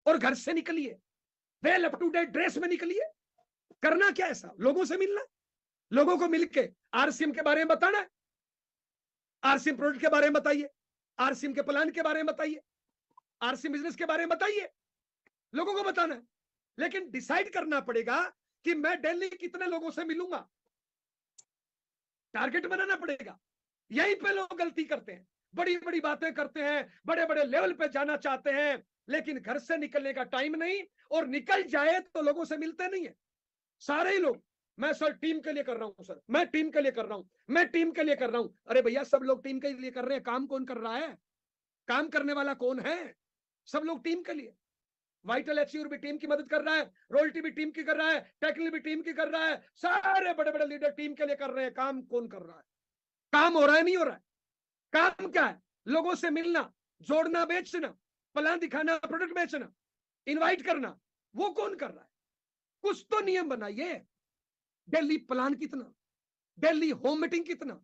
और घर से निकलिए, well up to date dress में निकलिए। करना क्या है साहब? लोगों से मिलना, लोगों को मिलके आरसीएम के बारे में बताना है, आरसीएम प्रोडक्ट के बारे में बताइए, आरसीएम के प्लान के बारे में बताइए, आरसीएम बिजनेस के बारे में बताइए, लोगों को बताना है। लेकिन डिसाइड करना पड़ेगा कि मैं दिल्ली कितने लोगों से मिलूंगा, टारगेट बनाना पड़ेगा। यहीं पे लोग गलती करते हैं, बड़ी बड़ी बातें करते हैं, बड़े बड़े लेवल पे जाना चाहते हैं, लेकिन घर से निकलने का टाइम नहीं, और निकल जाए तो लोगों से मिलते नहीं है। सारे ही लोग, मैं सर टीम के लिए कर रहा हूं, सर मैं टीम के लिए कर रहा हूं, मैं टीम के लिए कर रहा हूं। अरे भैया, सब लोग टीम के लिए कर रहे हैं, काम कौन कर रहा है? काम करने वाला कौन है? सब लोग टीम के लिए। वाइटल एचयूर भी टीम की मदद कर रहा है, रॉयल्टी भी टीम की कर रहा है, टेक्निकल भी टीम की कर रहा है, सारे बड़े बड़े लीडर टीम के लिए कर रहे हैं। काम कौन कर रहा है? काम हो रहा है, नहीं हो रहा है? काम क्या है? लोगों से मिलना, जोड़ना, बेचना, प्लान दिखाना, प्रोडक्ट बेचना, इनवाइट करना। वो कौन कर रहा है? कुछ तो नियम बनाइए। दिल्ली प्लान कितना, दिल्ली होम मीटिंग कितना,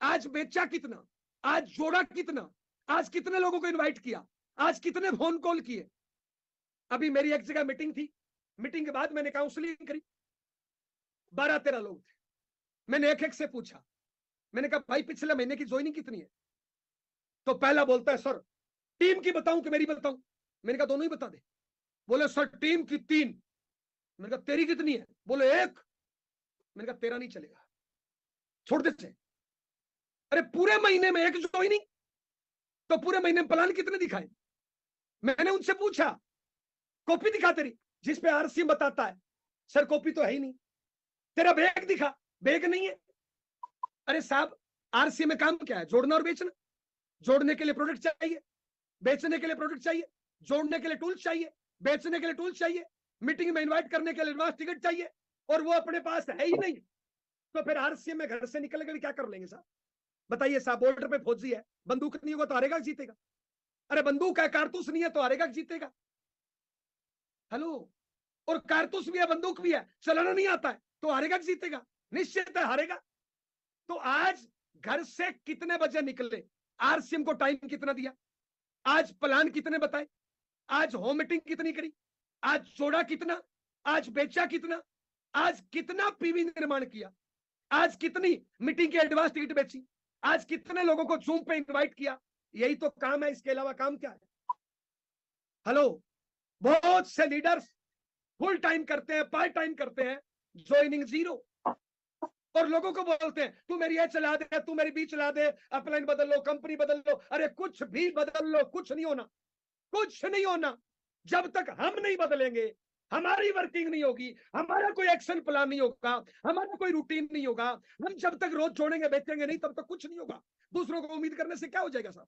आज बेचा कितना, आज जोड़ा कितना, आज कितने लोगों को इनवाइट किया, आज कितने फोन कॉल किए। अभी मेरी एक जगह मीटिंग थी, मीटिंग के बाद मैंने काउंसलिंग करी, 12-13 लोग थे। मैंने एक एक से पूछा, मैंने कहा भाई पिछले महीने की ज्वाइनिंग कितनी है? तो पहला बोलता है सर टीम की बताऊं कि मेरी बताऊं? मैंने कहा दोनों ही बता दे। बोले सर टीम की 3। मैंने कहा तेरी कितनी है? बोले 1। मैंने कहा तेरा नहीं चलेगा, छोड़ देते। अरे पूरे महीने में 1 ज्वाइनिंग, तो पूरे महीने में प्लान कितने दिखाए? मैंने उनसे पूछा कॉपी दिखा तेरी जिसपे आरसीएम बताता है। सर कॉपी तो है ही नहीं। तेरा बैग दिखा, बैग नहीं है। अरे साहब, आरसीएम में काम क्या है? जोड़ना और बेचना। जोड़ने के लिए प्रोडक्ट चाहिए, बेचने के लिए प्रोडक्ट चाहिए, जोड़ने के लिए टूल्स चाहिए, बेचने के लिए टूल्स चाहिए, मीटिंग में इनवाइट करने के लिए एडवांस टिकट चाहिए, और वो अपने पास है ही नहीं। तो फिर आरसीएम में घर से निकल कर क्या कर लेंगे साहब? बताइए साहब, बॉर्डर पे फौजी है, बंदूक नहीं होगा तो हारेगा जीतेगा? अरे बंदूक है, कारतूस नहीं है तो हारेगा जीतेगा? हेलो, और कारतूस भी है, बंदूक भी है, चलाना नहीं आता है तो हारेगा जीतेगा? निश्चित है हारेगा। तो आज घर से कितने बजे निकले, आरसीएम को टाइम कितना दिया, आज प्लान कितने बताए, आज होम मीटिंग कितनी करी, आज जोड़ा कितना, आज बेचा कितना, आज कितना पीवी निर्माण किया, आज कितनी मीटिंग की एडवांस टिकट बेची, आज कितने लोगों को जूम पे इनवाइट किया। यही तो काम है, इसके अलावा काम क्या है? हेलो, बहुत से लीडर्स फुल टाइम करते हैं, पार्ट टाइम करते हैं, ज्वाइनिंग 0, और लोगों को बोलते हैं तू मेरी ये चला दे, तू मेरी बी चला दे, अपलाइन बदल लो, कंपनी बदल लो। अरे कुछ भी बदल लो, कुछ नहीं होना, कुछ नहीं होना। जब तक हम नहीं बदलेंगे, हमारी वर्किंग नहीं होगी, हमारा कोई एक्शन प्लान नहीं होगा, हमारा कोई रूटीन नहीं होगा, हम जब तक रोज जोड़ेंगे बेचेंगे नहीं, तब तक कुछ नहीं होगा। दूसरों को उम्मीद करने से क्या हो जाएगा साहब?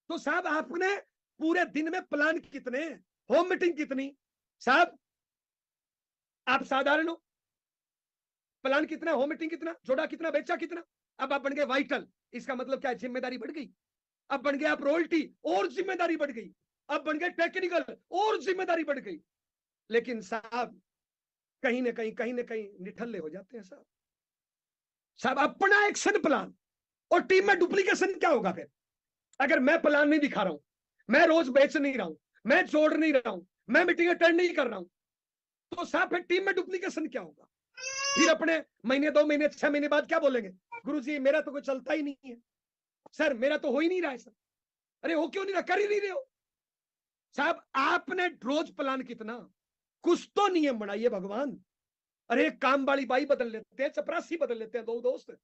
तो साहब आपने पूरे दिन में प्लान कितने, होम मीटिंग कितनी? साहब आप साधारण हो, प्लान कितना, होम मीटिंग कितना, जोड़ा कितना, बेचा कितना। अब आप बन गए वाइटल, इसका मतलब क्या है? जिम्मेदारी बढ़ गई। अब बन गया आप रॉयल्टी, और जिम्मेदारी बढ़ गई। अब बन गए टेक्निकल, और जिम्मेदारी बढ़ गई। लेकिन साहब कहीं ना कहीं निठल्ले हो जाते हैं साहब। साहब अपना एक्शन प्लान और टीम में डुप्लीकेशन क्या होगा फिर? अगर मैं प्लान नहीं दिखा रहा हूं, मैं रोज बेच नहीं रहा हूं, मैं जोड़ नहीं रहा हूं, मैं मीटिंग अटेंड नहीं कर रहा हूं, तो साहब फिर टीम में डुप्लीकेशन क्या होगा? फिर अपने महीने 2 महीने 6 महीने बाद क्या बोलेंगे? गुरुजी मेरा तो कोई चलता ही नहीं है, सर मेरा तो हो ही नहीं रहा है सर। अरे हो क्यों नहीं रहा? कर ही नहीं रहे हो साहब। आपने रोज प्लान कितना, कुछ तो नियम बनाइए भगवान। अरे काम वाली बाई बदल लेते हैं, चपरासी बदल लेते हैं, दो दोस्त।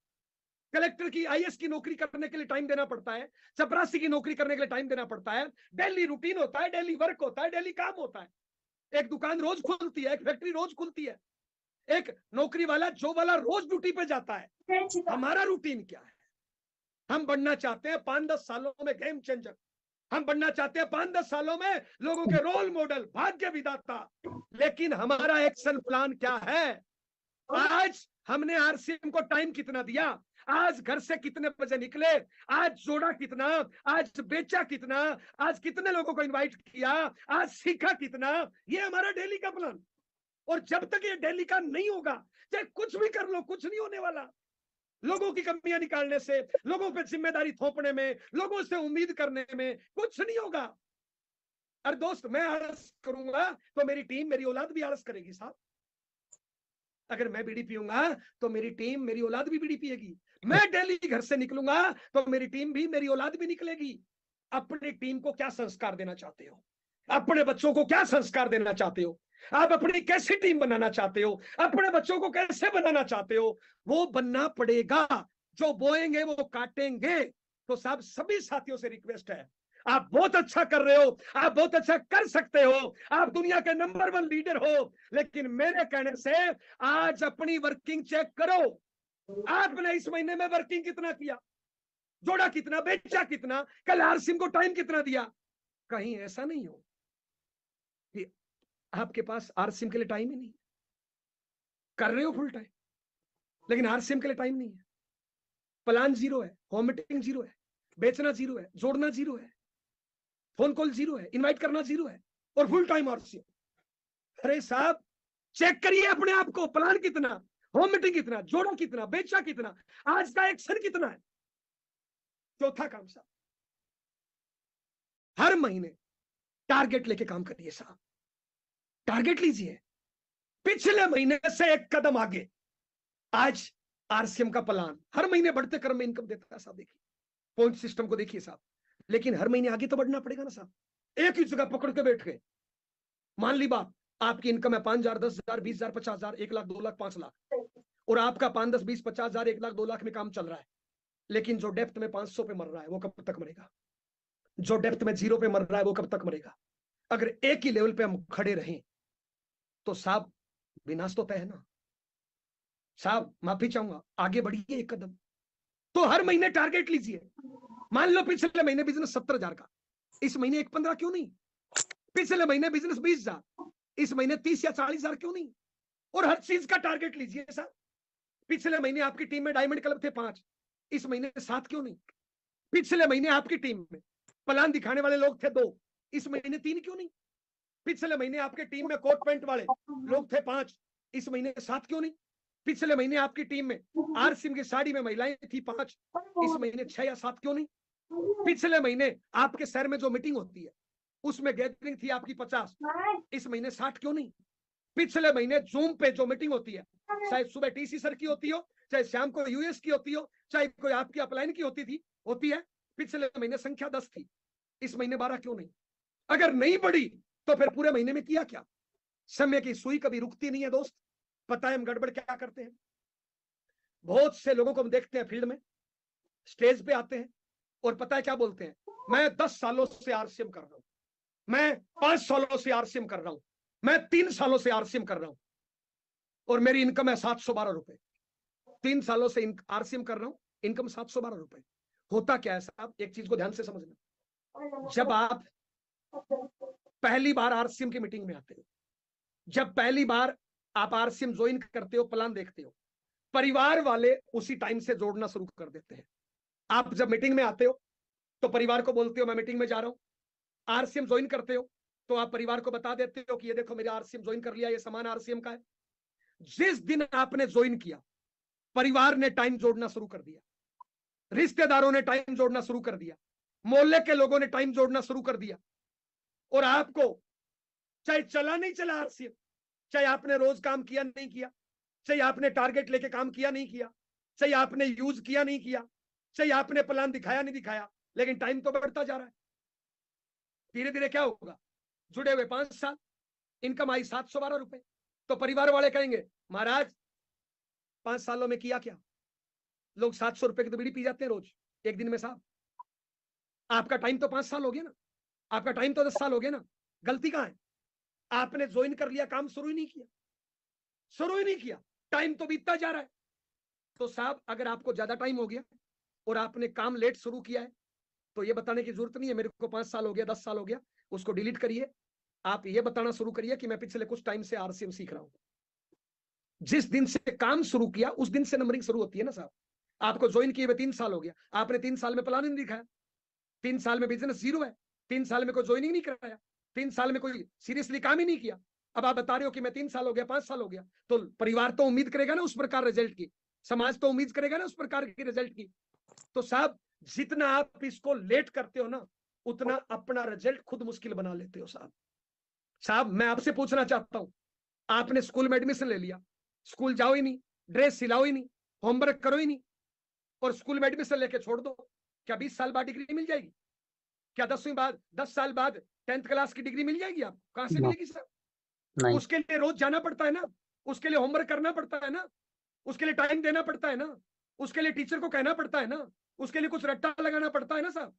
कलेक्टर की आईएएस की नौकरी करने के लिए टाइम देना पड़ता है, चपरासी की नौकरी करने के लिए टाइम देना पड़ता है। डेली रूटीन होता है, डेली वर्क होता है, डेली काम होता है। एक दुकान रोज खुलती है, एक फैक्ट्री रोज खुलती है, एक नौकरी वाला जॉब वाला रोज ड्यूटी पे जाता है। हमारा रूटीन क्या है? हम बनना चाहते हैं 5-10 सालों में गेम चेंजर, हम बनना चाहते हैं 5-10 सालों में लोगों के रोल मॉडल, भाग्य विधाता। लेकिन हमारा एक्शन प्लान क्या है? आज हमने आरसीएम को टाइम कितना दिया, आज घर से कितने बजे निकले, आज जोड़ा कितना, आज बेचा कितना, आज कितने लोगों को इनवाइट किया, आज सीखा कितना। ये हमारा डेली का प्लान। और जब तक ये डेली का नहीं होगा, चाहे कुछ भी कर लो, कुछ नहीं होने वाला। लोगों की कमियां निकालने से, लोगों पे जिम्मेदारी थोपने में, लोगों से उम्मीद करने में कुछ नहीं होगा। अरे दोस्त, मैं आलस करूंगा तो मेरी टीम, मेरी औलाद भी आलस करेगी साहब। अगर मैं बीड़ी पीऊंगा तो मेरी टीम, मेरी औलाद भी बीड़ी पिएगी। मैं डेली घर से निकलूंगा तो मेरी टीम भी, मेरी औलाद भी निकलेगी। अपनी टीम को क्या संस्कार देना चाहते हो? अपने बच्चों को क्या संस्कार देना चाहते हो? आप अपनी कैसी टीम बनाना चाहते हो? अपने बच्चों को कैसे बनाना चाहते हो? वो बनना पड़ेगा। जो बोएंगे वो काटेंगे। तो साहब, सभी साथियों से रिक्वेस्ट है, आप बहुत अच्छा कर रहे हो, आप बहुत अच्छा कर सकते हो, आप दुनिया के नंबर 1 लीडर हो, लेकिन मेरे कहने से आज अपनी वर्किंग चेक करो। आपने इस महीने में वर्किंग कितना किया, जोड़ा कितना, बेचा कितना, कल आरसीएम को टाइम कितना दिया? कहीं ऐसा नहीं हो कि आपके पास आरसीएम के लिए टाइम ही नहीं है। कर रहे हो फुल टाइम, लेकिन आरसीएम के लिए टाइम नहीं है। प्लान जीरो है, होम मीटिंग जीरो है, बेचना जीरो है, जोड़ना जीरो है, फोन कॉल जीरो है, इनवाइट करना जीरो है, और फुल टाइम आरसीएम। अरे साहब, चेक करिए अपने आप को। प्लान कितना, होम मीटिंग कितना, जोड़ा कितना, बेचा कितना, आज का एक्शन कितना है? चौथा काम साहब, हर महीने टारगेट लेके काम करिए साहब। टारगेट लीजिए, पिछले महीने से एक कदम आगे। आज आरसीएम का प्लान हर महीने बढ़ते क्रम में इनकम देता है साहब। देखिए पॉइंट सिस्टम को देखिए साहब, लेकिन हर महीने आगे तो बढ़ना पड़ेगा ना साहब। एक ही जगह पकड़ के बैठ गए। मान ली बात, आपकी इनकम है 5,000, 10,000, 20,000, 50,000, 1 लाख, 2 लाख, 5 लाख, और आपका 5, 10, 20, 50,000, 1 लाख, 2 लाख में काम चल रहा है, लेकिन जो डेप्थ में 500 पे मर रहा है वो कब तक मरेगा? जो डेप्थ में 0 पे मर रहा है वो कब तक मरेगा? अगर एक ही लेवल पे हम खड़े रहें तो साहब विनाश तो तय है ना साहब। माफी चाहूंगा, आगे बढ़िए एक कदम। तो हर महीने टारगेट लीजिए। मान लो पिछले महीने बिजनेस 70,000 का, इस महीने 1,15 क्यों नहीं? पिछले महीने बिजनेस 20,000, इस महीने 30 या 40,000 क्यों नहीं? और हर चीज का टारगेट लीजिए साहब। पिछले महीने आपकी टीम में डायमंड क्लब थे 5, इस महीने 7 क्यों नहीं? पिछले महीने आपकी टीम में प्लान दिखाने वाले लोग थे 2, इस महीने 3 क्यों नहीं? पिछले महीने आपकी टीम में कोट पैंट वाले लोग थे 5, इस महीने 7 क्यों नहीं? पिछले महीने आपकी टीम में आरसीएम की साड़ी में महिलाएं थी 5, इस महीने 6 या 7 क्यों नहीं? पिछले महीने आपके शहर में जो मीटिंग होती है उसमें गैदरिंग थी आपकी 50, इस महीने 60 क्यों नहीं? पिछले महीने जूम पे जो मीटिंग होती है, चाहे सुबह टीसी सर की होती हो, चाहे शाम को यूएस की होती हो, चाहे कोई आपकी अपलाइन की होती है, पिछले महीने संख्या 10 थी, इस महीने 12 क्यों नहीं? अगर नहीं बढ़ी तो फिर पूरे महीने में किया क्या? समय की सुई कभी रुकती नहीं है दोस्त। पता है हम गड़बड़ क्या करते हैं? बहुत से लोगों को हम देखते हैं फील्ड में, स्टेज पे आते हैं और पता है क्या बोलते हैं? मैं 10 सालों से आरसीएम कर रहा हूं, मैं 5 सालों से आरसीएम कर रहा हूं, मैं 3 सालों से आरसीएम कर रहा हूं, और मेरी इनकम है 712 रुपए। 3 सालों से आरसीएम कर रहा हूं, इनकम 712 रुपए। होता क्या है साहब, एक चीज को ध्यान से समझना। जब आप पहली बार आरसीएम की मीटिंग में आते हो, जब पहली बार आप आरसीएम ज्वाइन करते हो, प्लान देखते हो, परिवार वाले उसी टाइम से जोड़ना शुरू कर देते हैं। आप जब मीटिंग में आते हो तो परिवार को बोलते हो मैं मीटिंग में जा रहा हूं। आरसीएम ज्वाइन करते हो तो आप परिवार को बता देते हो कि ये देखो मेरे आरसीएम ज्वाइन कर लिया, ये सामान आरसीएम का है। जिस दिन आपने ज्वाइन किया, परिवार ने टाइम जोड़ना शुरू कर दिया, रिश्तेदारों ने टाइम जोड़ना शुरू कर दिया, मोहल्ले के लोगों ने टाइम जोड़ना शुरू कर दिया, और आपको चाहे चला नहीं चला आरसीएम, चाहे आपने रोज काम किया नहीं किया, चाहे आपने टारगेट लेके काम किया नहीं किया, चाहे आपने यूज किया नहीं किया, चाहे आपने प्लान दिखाया नहीं दिखाया, लेकिन टाइम तो बढ़ता जा रहा है। धीरे धीरे क्या होगा? जुड़े हुए 5 साल, इनकम आई 712 रुपए। तो परिवार वाले कहेंगे महाराज 5 सालों में किया क्या? लोग 700 रुपए की तो बीड़ी पी जाते हैं रोज एक दिन में साहब। आपका टाइम तो 5 साल हो गया ना, आपका टाइम तो 10 साल हो गया ना। गलती कहां है? आपने ज्वाइन कर लिया, काम शुरू ही नहीं किया, शुरू ही नहीं किया, टाइम तो बीतता जा रहा है। तो साहब अगर आपको ज्यादा टाइम हो गया और आपने काम लेट शुरू किया है, तो ये बताने की जरूरत नहीं है मेरे को 5 साल हो गया, 10 साल हो गया, उसको डिलीट करिए। आप ये बताना शुरू करिए कि मैं पिछले कुछ टाइम से आरसीएम सीख रहा हूं। जिस दिन से काम शुरू किया उस दिन से नंबरिंग शुरू होती है ना साहब। आपको ज्वाइन किए हुए 3 साल हो गया, आपने 3 साल में प्लान नहीं दिखाया, 3 साल में बिजनेस जीरो है, 3 साल में कोई ज्वाइनिंग नहीं कराया, 3 साल में कोई सीरियसली काम ही नहीं किया। अब आप बता रहे हो कि मैं 3 साल हो गया, 5 साल हो गया, तो परिवार तो उम्मीद करेगा ना उस प्रकार रिजल्ट की, समाज तो उम्मीद करेगा ना उस प्रकार की रिजल्ट की। तो साहब जितना आप इसको लेट करते हो ना, उतना अपना रिजल्ट खुद मुश्किल बना लेते हो साहब। साहब मैं आपसे पूछना चाहता हूं, आपने स्कूल में एडमिशन ले लिया, स्कूल जाओ ही नहीं, ड्रेस सिलाओ ही नहीं, होमवर्क करो ही नहीं, और स्कूल में एडमिशन लेके छोड़ दो, क्या 20 साल बाद डिग्री मिल जाएगी? क्या 10 साल बाद 10th क्लास की डिग्री मिल जाएगी? आपको कहां से मिलेगी सर? नहीं। उसके लिए रोज जाना पड़ता है ना, उसके लिए होमवर्क करना पड़ता है ना, उसके लिए टाइम देना पड़ता है ना, उसके लिए टीचर को कहना पड़ता है ना, उसके लिए कुछ रट्टा लगाना पड़ता है ना साहब।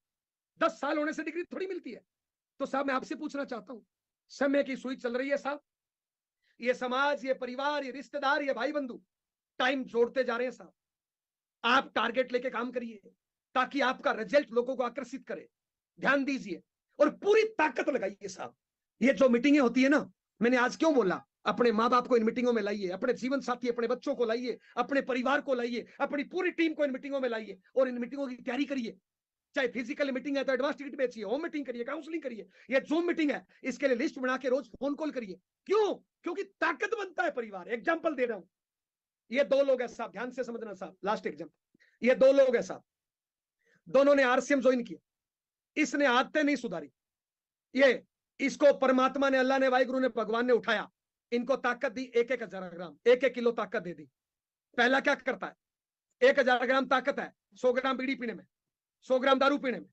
10 साल होने से डिग्री थोड़ी मिलती है। तो साहब मैं आपसे पूछना चाहता हूं, समय की सुई चल रही है साहब, ये समाज, ये परिवार, ये रिश्तेदार, ये भाई बंधु टाइम जोड़ते जा रहे हैं साहब। आप टारगेट लेके काम करिए ताकि आपका रिजल्ट लोगों को आकर्षित करे। ध्यान दीजिए और पूरी ताकत लगाइए साहब। ये जो मीटिंगें होती है ना, मैंने आज क्यों बोला, अपने माँ बाप को इन मीटिंगों में लाइए, अपने जीवन साथी, अपने बच्चों को लाइए, अपने परिवार को लाइए, अपनी पूरी टीम को इन मीटिंगों में लाइए और इन मीटिंगों की तैयारी करिए। चाहे फिजिकल मीटिंग है तो एडवांस टिकट बेचिए, होम मीटिंग करिए, काउंसलिंग करिए, ये जूम मीटिंग है इसके लिए लिस्ट बना के रोज फोन कॉल करिए। क्यों? क्योंकि ताकत बनता है परिवार। एग्जाम्पल दे रहा हूं, ये दो लोग हैं साहब, ध्यान से समझना साहब, लास्ट एग्जाम्पल। ये दो लोग हैं साहब, दोनों ने आरसीएम ज्वाइन किया, इसने आदतें नहीं सुधारी, ये इसको परमात्मा ने, अल्लाह ने, वाहिगुरु ने, भगवान ने उठाया, इनको ताकत दी 1,000 ग्राम, 1 किलो ताकत दे दी। पहला क्या करता है, 1,000 ग्राम ताकत है, 100 ग्राम बीड़ी पीने में, 100 ग्राम दारू पीने में,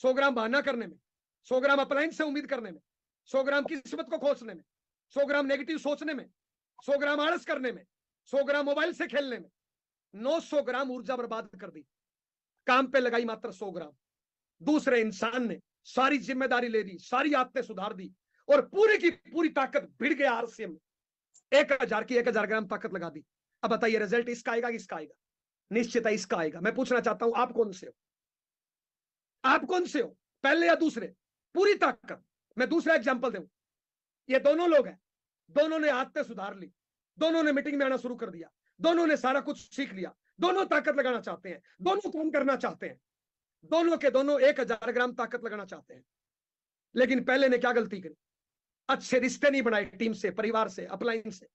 100 ग्राम बहाना करने में, 100 ग्राम अप्लायंस से उम्मीद करने में, 100 ग्राम किस्मत को खोजने में, 100 ग्राम नेगेटिव सोचने में, 100 ग्राम आलस करने में, 100 ग्राम मोबाइल से खेलने में, 900 ग्राम ऊर्जा बर्बाद कर दी। काम पे लगाई मात्र 100 ग्राम। दूसरे इंसान ने सारी जिम्मेदारी ले दी, सारी आदतें सुधार दी और पूरी की पूरी ताकत भिड़ गया आरसीएम में, 1,000 ग्राम ताकत लगा दी। अब बताइए रिजल्ट इसका आएगा कि इसका आएगा? निश्चित है इसका आएगा। मैं पूछना चाहता हूं, आप कौन से हो? आप कौन से हो, पहले या दूसरे? पूरी ताकत। मैं दूसरा एग्जांपल दूं, ये दोनों लोग हैं, दोनों ने आदतें सुधार ली, दोनों ने मीटिंग में आना शुरू कर दिया, दोनों ने सारा कुछ सीख लिया, दोनों ताकत लगाना चाहते हैं, दोनों काम करना चाहते हैं, दोनों के दोनों 1,000 ग्राम ताकत लगाना चाहते हैं। लेकिन पहले ने क्या गलती करी? अच्छे रिश्ते नहीं बनाए टीम से, परिवार से, अपलाइन से।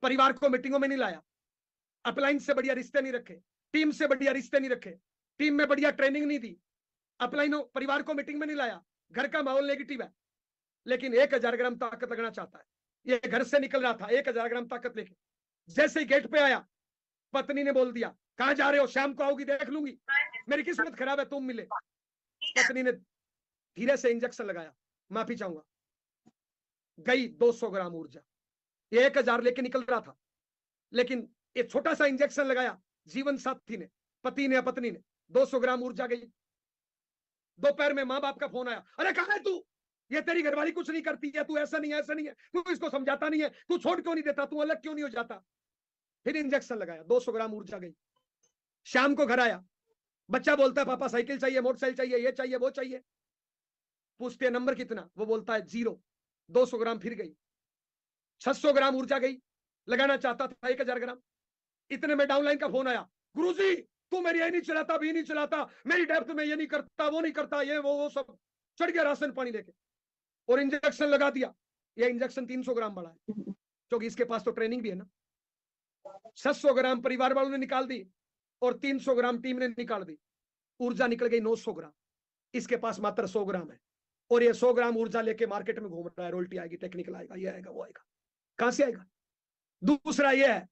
परिवार को मीटिंगों में नहीं लाया, अपलाइन से बढ़िया रिश्ते नहीं रखे, टीम से बढ़िया रिश्ते नहीं रखे, टीम में बढ़िया ट्रेनिंग नहीं दी, अपलाइनों परिवार को मीटिंग में नहीं लाया, घर का माहौल नेगेटिव है। लेकिन 1,000 ग्राम ताकत लगाना चाहता है। ये घर से निकल रहा था 1,000 ग्राम ताकत लेके, जैसे ही गेट पे आया पत्नी ने बोल दिया, कहां जा रहे हो? शाम को आओगी देख लूंगी, मेरी किस्मत खराब है, तुम मिले। पत्नी ने धीरे से इंजेक्शन लगाया, माफी चाहूंगा, गई 200 ग्राम ऊर्जा। ये 1,000 लेके निकल रहा था, लेकिन ये छोटा सा इंजेक्शन लगाया जीवन साथी ने, पति ने, पत्नी ने, 200 ग्राम ऊर्जा गई। दोपहर में माँ बाप का फोन आया, अरे कहां है तू? ये तेरी घरवाली कुछ नहीं करती है, तू ऐसा नहीं है, ऐसा नहीं है, तू इसको समझाता नहीं है, तू छोड़ क्यों नहीं देता, तू अलग क्यों नहीं हो जाता? फिर इंजेक्शन लगाया, 200 ग्राम ऊर्जा गई। शाम को घर आया, बच्चा बोलता है पापा साइकिल चाहिए, मोटरसाइकिल चाहिए, ये चाहिए, वो चाहिए। पूछते हैं नंबर कितना, वो बोलता है 0। 200 ग्राम फिर गई, 600 ग्राम ऊर्जा गई। लगाना चाहता था 1,000 ग्राम। इतने में डाउनलाइन का फोन आया, गुरुजी तू मेरी ये नहीं चलाता, भी नहीं चलाता, मेरी डेप्थ में ये नहीं करता, वो नहीं करता, ये वो सब। चढ़ गया राशन पानी लेके और इंजेक्शन लगा दिया। ये इंजेक्शन 300 ग्राम बढ़ा है, क्योंकि इसके पास तो ट्रेनिंग भी है ना। 600 ग्राम परिवार वालों ने निकाल दी और 300 ग्राम टीम ने निकाल दी। ऊर्जा निकल गई 900 ग्राम। इसके पास मात्र 100 ग्राम है और ये 100 ग्राम ऊर्जा लेके मार्केट में घूम रहा है, रोल्टी आएगी, टेक्निकल आएगा, ये आएगा, वो आएगा। कहां से आएगा? दूसरा ये है,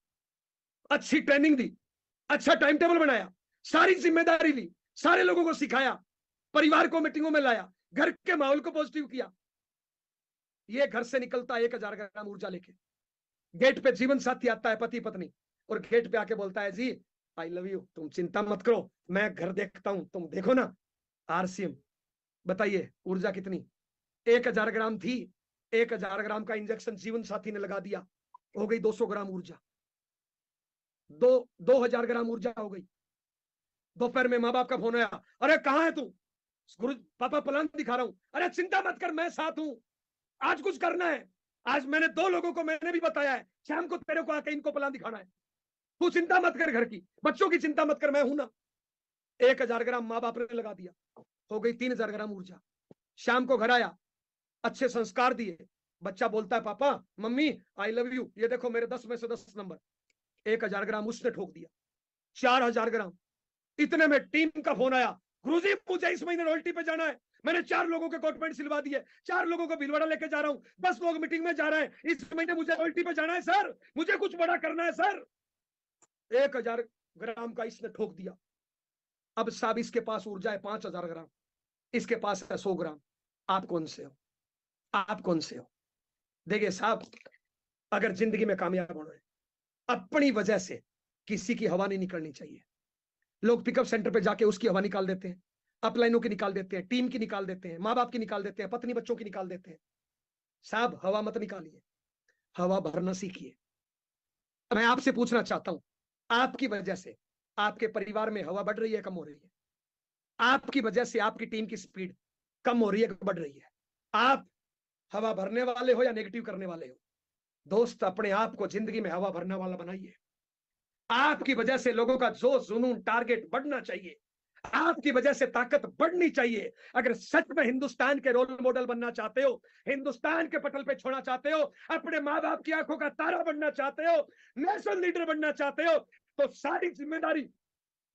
अच्छी ट्रेनिंग दी, अच्छा टाइम टेबल बनाया, सारी जिम्मेदारी ली, सारे लोगों को सिखाया, परिवार को मीटिंगों में लाया, घर के माहौल को पॉजिटिव किया। ये घर से निकलता 1,000 ग्राम ऊर्जा लेके, गेट पे जीवन साथी आता है, पति पत्नी, और गेट पे आके बोलता है जी आई लव यू, तुम चिंता मत करो, मैं घर देखता हूं, तुम देखो ना। आरसीएम। बताइए ऊर्जा कितनी? 1,000 ग्राम थी, 1,000 ग्राम का इंजेक्शन जीवन साथी ने लगा दिया, हो गई 200 ग्राम ऊर्जा। 2,000 ग्राम ऊर्जा हो गई। दोपहर में माँ बाप का फोन आया, अरे कहां है तू? गुरु पापा प्लान दिखा रहा हूं। अरे चिंता मत कर, मैं साथ हूं, आज कुछ करना है। आज मैंने 2 लोगों को मैंने भी बताया है, शाम को तेरे को आके इनको प्लान दिखाना है। तू चिंता मत कर, घर की बच्चों की चिंता मत कर, मैं हूं ना। 1,000 ग्राम माँ बाप ने लगा दिया, हो गई 3,000 ग्राम ऊर्जा। शाम को घर आया, अच्छे संस्कार दिए, बच्चा बोलता है papa mummy I love you, ये देखो मेरे 10 में से 10 नंबर। 1,000 ग्राम उसने ठोक दिया, 4,000 ग्राम। इतने में टीम का फोन आया, गुरुजी मुझे इस महीने रॉयल्टी पे जाना है, मैंने 4 लोगों के कोट पैंट सिलवा दिए, 4 लोगों को भीलवाड़ा लेके जा रहा हूं, 10 लोग मीटिंग में जा रहे हैं, इस महीने मुझे रॉयल्टी पे जाना है सर, मुझे कुछ बड़ा करना है सर। 1000 ग्राम का इसने ठोक दिया। अब साहब इसके पास ऊर्जा है 5000 ग्राम, इसके पास है 100 ग्राम। आप कौन से हो? आप कौन से हो? देखिए साहब, अगर जिंदगी में कामयाब होना है, अपनी वजह से किसी की हवा नहीं निकलनी चाहिए। लोग पिकअप सेंटर पे जाके उसकी हवा निकाल देते हैं, अपलाइनों की निकाल देते हैं, टीम की निकाल देते हैं, माँ बाप की निकाल देते हैं, पत्नी बच्चों की निकाल देते हैं। साहब हवा मत निकालिए, हवा भरना सीखिए। मैं आपसे पूछना चाहता हूं, आपकी वजह से आपके परिवार में हवा बढ़ रही है, कम हो रही है? आपकी वजह से आपकी टीम की स्पीड कम हो रही है, बढ़ रही है? आप हवा भरने वाले हो या नेगेटिव करने वाले हो? दोस्त, अपने आप को जिंदगी में हवा भरने वाला बनाइए। आपकी वजह से लोगों का जोश, जुनून, टारगेट बढ़ना चाहिए। आपकी वजह से ताकत बढ़नी चाहिए। अगर सच में हिंदुस्तान के रोल मॉडल बनना चाहते हो, हिंदुस्तान के पटल पे छोड़ना चाहते हो, अपने माँ बाप की आंखों का तारा बनना चाहते हो, नेशनल लीडर बनना चाहते हो, तो सारी जिम्मेदारी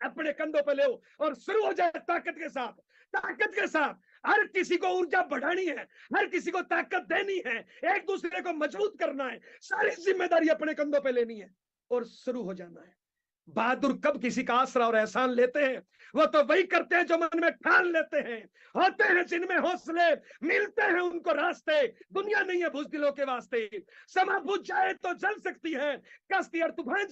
अपने कंधों पे ले और शुरू हो जाए ताकत के साथ। ताकत के साथ हर किसी को ऊर्जा बढ़ानी है, हर किसी को ताकत देनी है, एक दूसरे को मजबूत करना है, सारी जिम्मेदारी अपने कंधों पे लेनी है और शुरू हो जाना है। बहादुर कब किसी का आसरा और एहसान लेते हैं? वो तो वही करते हैं जो मन में ठान लेते हैं। होते हैं जिनमें हौसले, मिलते हैं उनको रास्ते। दुनिया नहीं है बुज़दिलों के वास्ते। समा बुझ जाए तो जल सकती है कश्ती और तूफान